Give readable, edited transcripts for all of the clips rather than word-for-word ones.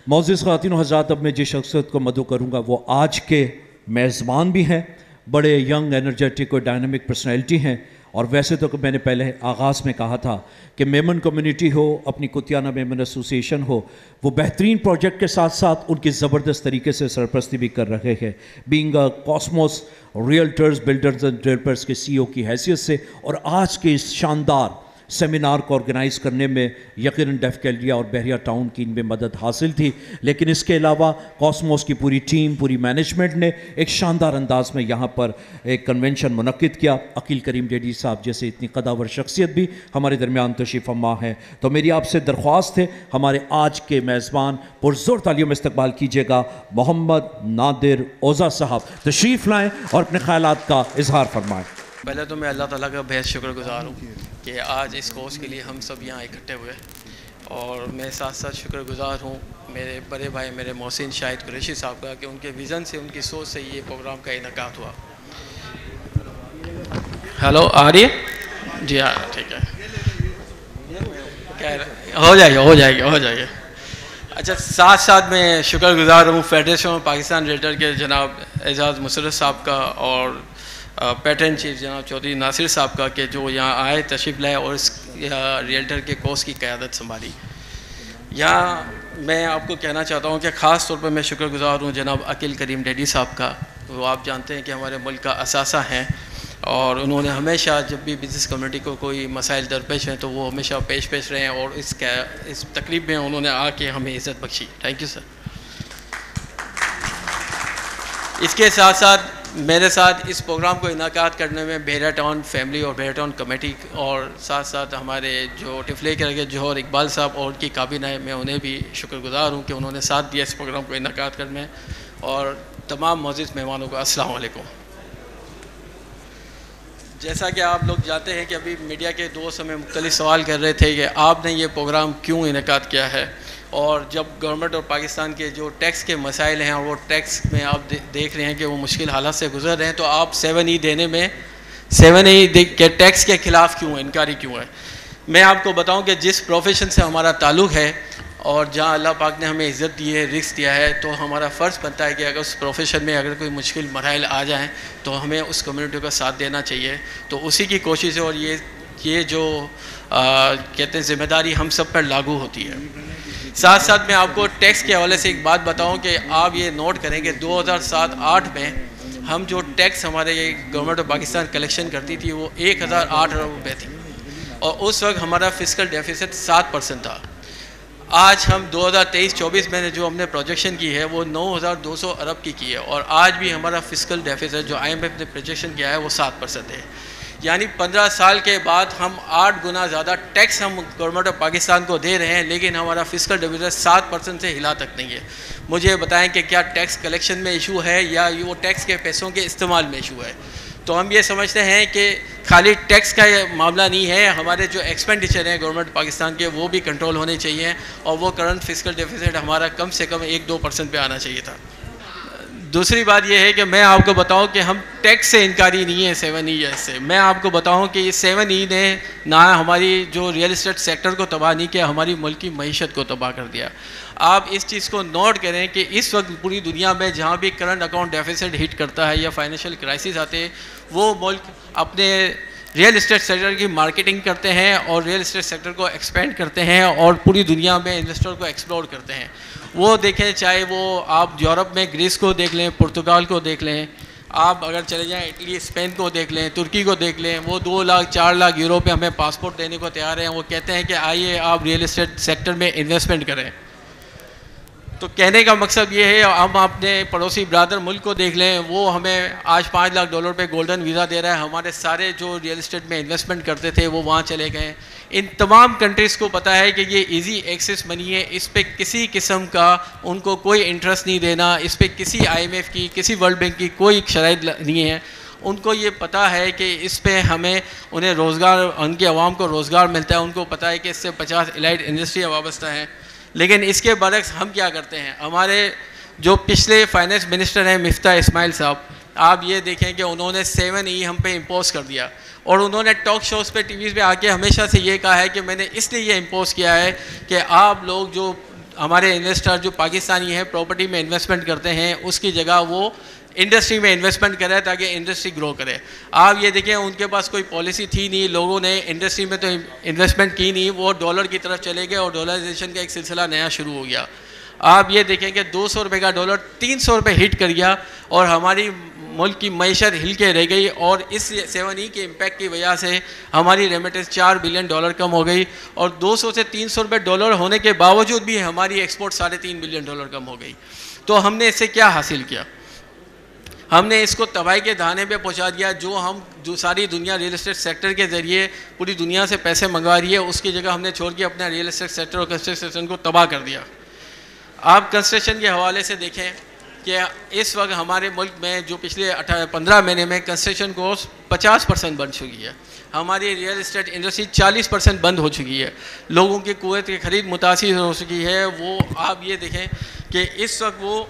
मोअज़्ज़िज़ ख़वातीन हज़रात, अब मैं जिस शख्सियत को मदऊ करूँगा वो आज के मेज़बान भी हैं, बड़े यंग एनर्जेटिक और डायनामिक पर्सनैलिटी हैं। और वैसे तो मैंने पहले आगाज़ में कहा था कि मेमन कम्युनिटी हो, अपनी कुतियाना मेमन एसोसिएशन हो, वो बेहतरीन प्रोजेक्ट के साथ साथ उनकी ज़बरदस्त तरीके से सरपरस्ती भी कर रहे हैं। Being a Cosmos realtors builders and developers के CEO की हैसियत से और आज के इस शानदार सेमिनार को ऑर्गेनाइज़ करने में यकीनन डेफ कैलिया और बहरिया टाउन की इनमें मदद हासिल थी। लेकिन इसके अलावा कॉस्मोस की पूरी टीम, पूरी मैनेजमेंट ने एक शानदार अंदाज में यहाँ पर एक कन्वेंशन मुनक्किद किया। अकील करीम डेडी साहब जैसे इतनी कदावर शख्सियत भी हमारे दरमियान तशरीफ़ फरमा है। तो मेरी आपसे दरख्वास्त है, हमारे आज के मेज़बान पुरज़ोर तालियों में इस्तकबाल कीजिएगा मोहम्मद नादिर ओज़ा साहब। तशरीफ़ लाएँ और अपने ख़यालात का इजहार फरमाएँ। पहले तो मैं अल्लाह ताला का बेहद शुक्रगुज़ार हूँ कि आज इस कोर्स के लिए हम सब यहाँ इकट्ठे हुए, और मैं साथ साथ शुक्रगुज़ार हूँ मेरे बड़े भाई मेरे मोहसिन शाहिद कुरैशी साहब का कि उनके विज़न से, उनकी सोच से ये प्रोग्राम का इनेकाद हुआ। हेलो, आ रही है जी? हाँ, ठीक है, हो जाएगी। अच्छा, साथ साथ मैं शुक्रगुज़ार हूँ फेडरेशन ऑफ पाकिस्तान रियल्टर के जनाब एजाज़ मुशर्रफ साहब का और पैटर्न चीफ जनाब चौधरी नासिर साहब का कि जो यहाँ आए, तशरीफ़ लाए और इस रियल्टर के कोर्स की क़यादत संभाली। यहाँ मैं आपको कहना चाहता हूँ कि ख़ास तौर पर मैं शुक्रगुज़ार हूँ जनाब अकील करीम डेडी साहब का। वो आप जानते हैं कि हमारे मुल्क का असासा हैं, और उन्होंने हमेशा जब भी बिज़नेस कम्युनिटी को कोई मसाइल दरपेश हैं तो वो हमेशा पेश रहे हैं, और इस तकरीब में उन्होंने आके हमें इज़्ज़त बख्शी। Thank you sir. इसके साथ साथ मेरे साथ इस प्रोग्राम को इनाकाद करने में बहरिया टाउन फैमिली और बहरिया टाउन कमेटी और साथ साथ हमारे जो टिफले के लगे जौहर इकबाल साहब और उनकी काबिना है, मैं उन्हें भी शुक्रगुज़ार हूँ कि उन्होंने साथ दिया इस प्रोग्राम को इनाकाद करने में। और तमाम मोअज़्ज़िज़ मेहमानों को अस्सलाम वालेकुम। जैसा कि आप लोग जानते हैं कि अभी मीडिया के दोस्त हमें मुख्तलिफ सवाल कर रहे थे कि आपने ये प्रोग्राम क्यों इनेकाद किया है, और जब गवर्नमेंट और पाकिस्तान के जो टैक्स के मसाइल हैं और वो टैक्स में आप देख रहे हैं कि वो मुश्किल हालात से गुजर रहे हैं, तो आप 7E देने में 7E के टैक्स के ख़िलाफ़ क्यों इनकारी क्यों है? मैं आपको बताऊं कि जिस प्रोफेशन से हमारा ताल्लुक़ है और जहां अल्लाह पाक ने हमें इज़्ज़त दी है, रिस्क दिया है, तो हमारा फ़र्ज़ बनता है कि अगर उस प्रोफेशन में अगर कोई मुश्किल मराइल आ जाएँ तो हमें उस कम्युनिटी का साथ देना चाहिए। तो उसी की कोशिश है, और ये जो कहते हैं ज़िम्मेदारी हम सब पर लागू होती है। साथ साथ मैं आपको टैक्स के हवाले से एक बात बताऊं कि आप ये नोट करें कि 2007-8 में हम जो टैक्स हमारे गवर्नमेंट ऑफ पाकिस्तान कलेक्शन करती थी वो 1008 अरब रुपये थी, और उस वक्त हमारा फिस्कल डेफिसिट 7% था। आज हम 2023-24 में जो हमने प्रोजेक्शन की है वो 9200 अरब की है, और आज भी हमारा फिस्कल डेफिसिट जो IMF ने प्रोजेक्शन किया है वो 7% है। यानी 15 साल के बाद हम 8 गुना ज़्यादा टैक्स हम गवर्नमेंट ऑफ पाकिस्तान को दे रहे हैं, लेकिन हमारा फिस्कल डेफिसिट 7% से हिला तक नहीं है। मुझे बताएं कि क्या टैक्स कलेक्शन में इशू है या वो टैक्स के पैसों के इस्तेमाल में इशू है? तो हम ये समझते हैं कि खाली टैक्स का ये मामला नहीं है, हमारे जो एक्सपेंडिचर हैं गवर्नमेंट पाकिस्तान के वो भी कंट्रोल होने चाहिए, और वो करंट फिस्कल डेफिसिट हमारा कम से कम 1-2% पे आना चाहिए था। दूसरी बात यह है कि मैं आपको बताऊं कि हम टैक्स से इनकारी नहीं है 7E जैसे। मैं आपको बताऊं कि ये 7E ने ना हमारी जो रियल इस्टेट सेक्टर को तबाह नहीं किया, हमारी मुल्क की मईशत को तबाह कर दिया। आप इस चीज़ को नोट करें कि इस वक्त पूरी दुनिया में जहाँ भी करंट अकाउंट डेफिसिट हिट करता है या फाइनेंशियल क्राइसिस आते हैं, वो मुल्क अपने रियल इस्टेट सेक्टर की मार्केटिंग करते हैं और रियल इस्टेट सेक्टर को एक्सपेंड करते हैं और पूरी दुनिया में इन्वेस्टर को एक्सप्लोर करते हैं। वो देखें, चाहे वो आप यूरोप में ग्रीस को देख लें, पुर्तगाल को देख लें, आप अगर चले जाएं इटली स्पेन को देख लें, तुर्की को देख लें, वो 2 लाख 4 लाख यूरो पे हमें पासपोर्ट देने को तैयार हैं। वो कहते हैं कि आइए आप रियल इस्टेट सेक्टर में इन्वेस्टमेंट करें। तो कहने का मकसद ये है, हम अपने पड़ोसी ब्रादर मुल्क को देख लें, वो हमें आज $5 लाख पे गोल्डन वीज़ा दे रहा है। हमारे सारे जो रियल इस्टेट में इन्वेस्टमेंट करते थे वो वहाँ चले गए। इन तमाम कंट्रीज़ को पता है कि ये इजी एक्सेस मनी है, इस पर किसी किस्म का उनको कोई इंटरेस्ट नहीं देना, इस पर किसी IMF की, किसी वर्ल्ड बैंक की कोई शराइत नहीं है। उनको ये पता है कि इस पे हमें उन्हें रोज़गार, उनके अवाम को रोज़गार मिलता है। उनको पता है कि इससे 50 एलाइड इंडस्ट्री वाबस्ता हैं। लेकिन इसके बरक्स हम क्या करते हैं? हमारे जो पिछले फाइनेंस मिनिस्टर हैं मिफ्ता इस्माइल साहब, आप ये देखें कि उन्होंने 7E हम पे इम्पोज कर दिया, और उन्होंने टॉक शोज़ पे, टीवीज़ पे आके हमेशा से ये कहा है कि मैंने इसलिए ये इम्पोज किया है कि आप लोग जो हमारे इन्वेस्टर जो पाकिस्तानी हैं प्रॉपर्टी में इन्वेस्टमेंट करते हैं, उसकी जगह वो इंडस्ट्री में इन्वेस्टमेंट करें ताकि इंडस्ट्री ग्रो करे। आप ये देखें, उनके पास कोई पॉलिसी थी नहीं, लोगों ने इंडस्ट्री में तो इन्वेस्टमेंट की नहीं, वो डॉलर की तरफ चले गए और डॉलराइजेशन का एक सिलसिला नया शुरू हो गया। आप ये देखें कि 200 रुपये का डॉलर 300 रुपये हिट कर गया और हमारी मुल्क की मईशत हिल के रह गई, और इस 7E के इम्पैक्ट की वजह से हमारी रेमिटेंस $4 बिलियन कम हो गई, और 200 से 300 रुपये डॉलर होने के बावजूद भी हमारी एक्सपोर्ट $3.5 बिलियन कम हो गई। तो हमने इससे क्या हासिल किया? हमने इसको तबाही के दाने पे पहुंचा दिया। जो सारी दुनिया रियल एस्टेट सेक्टर के ज़रिए पूरी दुनिया से पैसे मंगवा रही है, उसकी जगह हमने छोड़ के अपना रियल एस्टेट सेक्टर और कंस्ट्रक्शन को तबाह कर दिया। आप कंस्ट्रक्शन के हवाले से देखें कि इस वक्त हमारे मुल्क में जो पिछले 15 महीने में कंस्ट्रक्शन कोर्स 50% बन चुकी है, हमारी रियल एस्टेट इंडस्ट्री 40% बंद हो चुकी है, लोगों की कुव्वत की खरीद मुतासिर हो चुकी है। वो आप ये देखें कि इस वक्त वो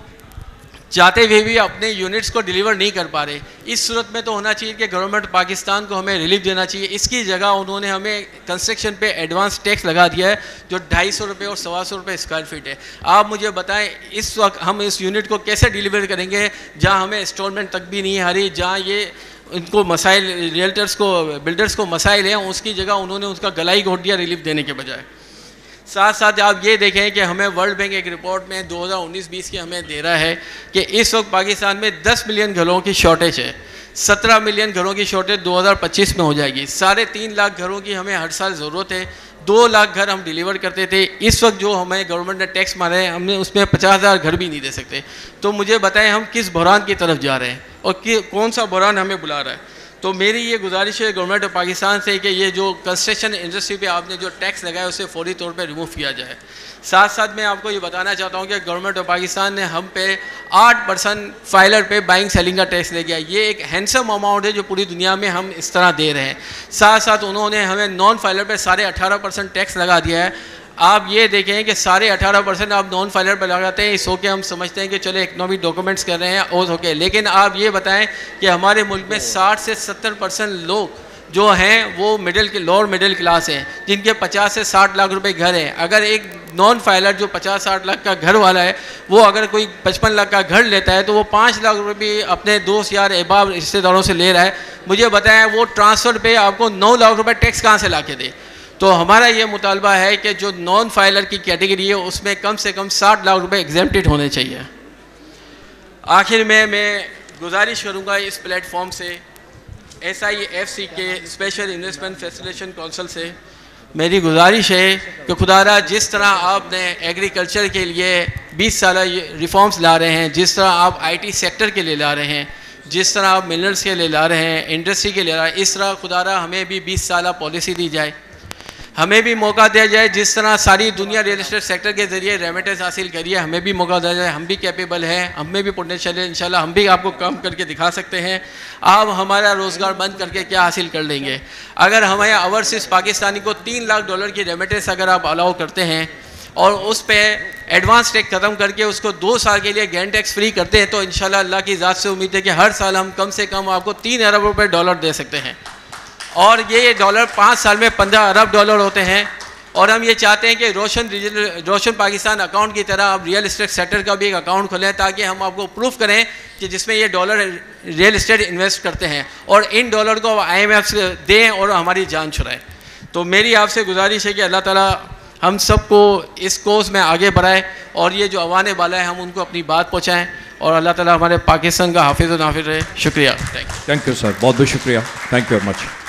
चाहते हुए भी अपने यूनिट्स को डिलीवर नहीं कर पा रहे। इस सूरत में तो होना चाहिए कि गवर्नमेंट पाकिस्तान को हमें रिलीफ देना चाहिए। इसकी जगह उन्होंने हमें कंस्ट्रक्शन पे एडवांस टैक्स लगा दिया है जो 250 रुपये और 125 रुपये स्क्वायर फीट है। आप मुझे बताएं, इस वक्त हम इस यूनिट को कैसे डिलीवर करेंगे जहाँ हमें इंस्टॉलमेंट तक भी नहीं आ रही, जहाँ ये इनको मसाइल, रियल्टर्स को, बिल्डर्स को मसाइल हैं, उसकी जगह उन्होंने उसका गला ही घोट दिया रिलीफ देने के बजाय। साथ साथ आप ये देखें कि हमें वर्ल्ड बैंक एक रिपोर्ट में 2019-20 की हमें दे रहा है कि इस वक्त पाकिस्तान में 10 मिलियन घरों की शॉर्टेज है। 17 मिलियन घरों की शॉर्टेज 2025 में हो जाएगी। 3.5 लाख घरों की हमें हर साल ज़रूरत है। 2 लाख घर हम डिलीवर करते थे। इस वक्त जो हमें गवर्नमेंट ने टैक्स मारा है, हमने उसमें 50,000 घर भी नहीं दे सकते। तो मुझे बताएं हम किस बहरान की तरफ जा रहे हैं और कौन सा बहरान हमें बुला रहा है। तो मेरी ये गुजारिश है गवर्नमेंट ऑफ पाकिस्तान से कि ये जो कंस्ट्रक्शन इंडस्ट्री पे आपने जो टैक्स लगाया उसे फौरी तौर पे रिमूव किया जाए। साथ साथ मैं आपको ये बताना चाहता हूँ कि गवर्नमेंट ऑफ पाकिस्तान ने हम पे 8% फाइलर पे बाइंग सेलिंग का टैक्स ले गया। ये एक हैंडसम अमाउंट है जो पूरी दुनिया में हम इस तरह दे रहे हैं। साथ साथ उन्होंने हमें नॉन फाइलर पे 18.5% टैक्स लगा दिया है। आप ये देखें कि 18.5% आप नॉन फाइलर पर लगाते हैं, इस होके हम समझते हैं कि चले इकनॉमिक डॉक्यूमेंट्स कर रहे हैं और होके, लेकिन आप ये बताएं कि हमारे मुल्क में 60 से 70% लोग जो हैं वो लोअर मिडिल क्लास हैं, जिनके 50 से 60 लाख रुपए घर हैं। अगर एक नॉन फाइलर जो 50-60 लाख का घर वाला है, वो अगर कोई 55 लाख का घर लेता है तो वो 5 लाख रुपये भी अपने दोस्त यार अहबाब रिश्तेदारों से ले रहा है। मुझे बताएं वो ट्रांसफ़र पे आपको 9 लाख रुपये टैक्स कहाँ से ला के दे। तो हमारा ये मुतालबा है कि जो नॉन फाइलर की कैटेगरी है उसमें कम से कम 60 लाख रुपए एग्जेम्प्टेड होने चाहिए। आखिर में मैं गुजारिश करूँगा इस प्लेटफॉर्म से SIFC के स्पेशल इन्वेस्टमेंट फैसिलिटेशन काउंसिल से मेरी गुजारिश है कि खुदारा जिस तरह आपने एग्रीकल्चर के लिए 20 साल रिफॉर्म्स ला रहे हैं, जिस तरह आप IT सेक्टर के लिए ला रहे हैं, जिस तरह आप मिनरल्स के लिए ला रहे हैं, इंडस्ट्री के लिए ला रहे हैं, इस तरह खुदारा हमें भी 20 साल पॉलिसी दी जाए, हमें भी मौका दिया जाए। जिस तरह सारी दुनिया रियल एस्टेट सेक्टर के ज़रिए रेमिटेंस हासिल करिए, हमें भी मौका दिया जाए। हम भी कैपेबल हैं, हमें भी पोटेंशियल है, इंशाल्लाह हम भी आपको काम करके दिखा सकते हैं। आप हमारा रोज़गार बंद करके क्या हासिल कर लेंगे? अगर हमें ओवरसीज़ पाकिस्तानी को $3 लाख की रेमिटेंस अगर आप अलाउ करते हैं और उस पर एडवांस टैक्स ख़त्म करके उसको 2 साल के लिए गैन टैक्स फ्री करते हैं, तो इंशाल्लाह अल्लाह की ज़ात से उम्मीद है कि हर साल हम कम से कम आपको $3 अरब दे सकते हैं। और ये डॉलर 5 साल में $15 अरब होते हैं। और हम ये चाहते हैं कि रोशन पाकिस्तान अकाउंट की तरह आप रियल एस्टेट सेक्टर का भी एक अकाउंट खोलें ताकि हम आपको प्रूफ करें कि जिसमें ये डॉलर रियल एस्टेट इन्वेस्ट करते हैं और इन डॉलर को IMF से दें और हमारी जान छुड़ाएं। तो मेरी आपसे गुजारिश है कि अल्लाह ताला हम सबको इस कोर्स में आगे बढ़ाए और ये जो आने वाला है हम उनको अपनी बात पहुँचाएँ और अल्लाह ताला हमारे पाकिस्तान का हाफिज़ व नाफिज़ रहे। शुक्रिया। थैंक यू सर, बहुत बहुत शुक्रिया। Thank you very much.